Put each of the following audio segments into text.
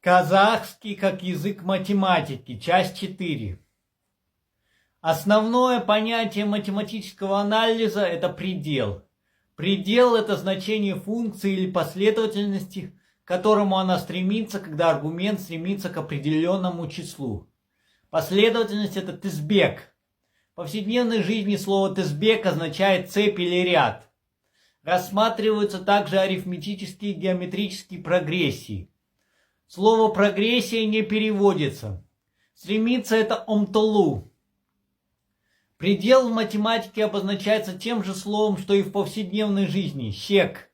Казахский как язык математики. Часть 4. Основное понятие математического анализа – это предел. Предел – это значение функции или последовательности, к которому она стремится, когда аргумент стремится к определенному числу. Последовательность – это тезбек. В повседневной жизни слово тезбек означает цепь или ряд. Рассматриваются также арифметические и геометрические прогрессии. Слово «прогрессия» не переводится. Стремиться – это омтолу. Предел в математике обозначается тем же словом, что и в повседневной жизни – щек.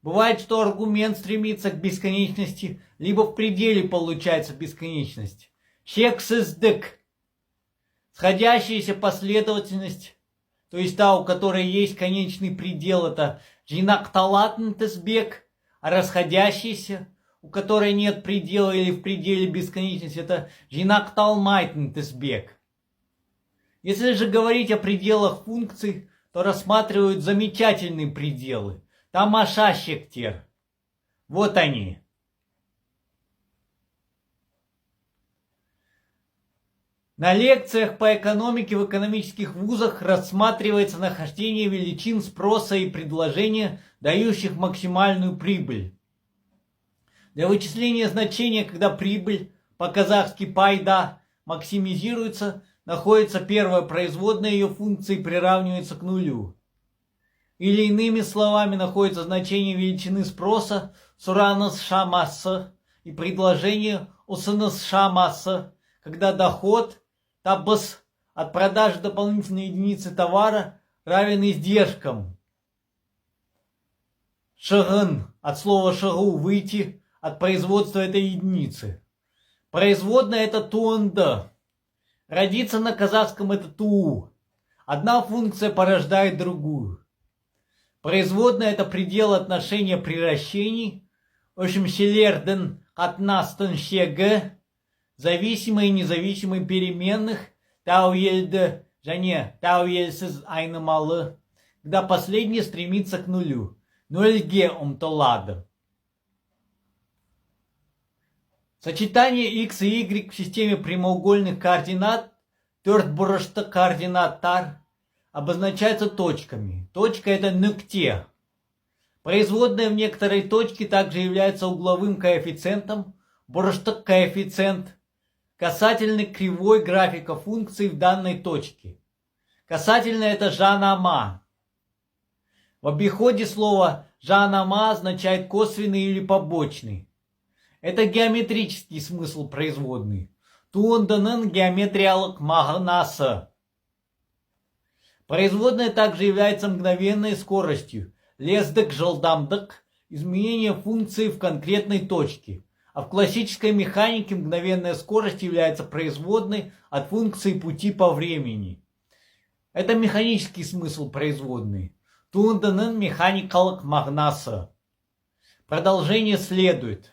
Бывает, что аргумент стремится к бесконечности, либо в пределе получается бесконечность. Щек сыздык. Сходящаяся последовательность, то есть та, у которой есть конечный предел, это жинакталатн тезбек, а расходящаяся, у которой нет предела или в пределе бесконечности, это жинакталмайтн тезбек. Если же говорить о пределах функций, то рассматривают замечательные пределы. Тамаша щектер. Вот они. На лекциях по экономике в экономических вузах рассматривается нахождение величин спроса и предложения, дающих максимальную прибыль. Для вычисления значения, когда прибыль, по-казахски пайда, максимизируется, находится первая производная ее функции и приравнивается к нулю. Или иными словами, находится значение величины спроса суранас шамаса и предложение осанас шамаса, когда доход табас от продажи дополнительной единицы товара равен издержкам. Шагын от слова шагу выйти от производства этой единицы. Производная это туанда. Родиться на казахском это туу. Одна функция порождает другую. Производная это предел отношения приращений. В общем, шелерден катнастын шеге. Зависимые и независимые переменных. Тауельді және тауельсіз айнымалы. Когда последнее стремится к нулю. Нольге умтолады. Сочетание x и y в системе прямоугольных координат, төртбұрышты координаттар, обозначается точками. Точка это нүкте. Производная в некоторой точке также является угловым коэффициентом, бұрыштық коэффициент, касательной кривой графика функции в данной точке. Касательная это жанама. В обиходе слово жанама означает косвенный или побочный. Это геометрический смысл производной. Туонданын геометриялық мағынасы. Производная также является мгновенной скоростью. Лездік жылдамдық – изменение функции в конкретной точке. А в классической механике мгновенная скорость является производной от функции пути по времени. Это механический смысл производной. Туонданын механикалық мағынасы. Продолжение следует.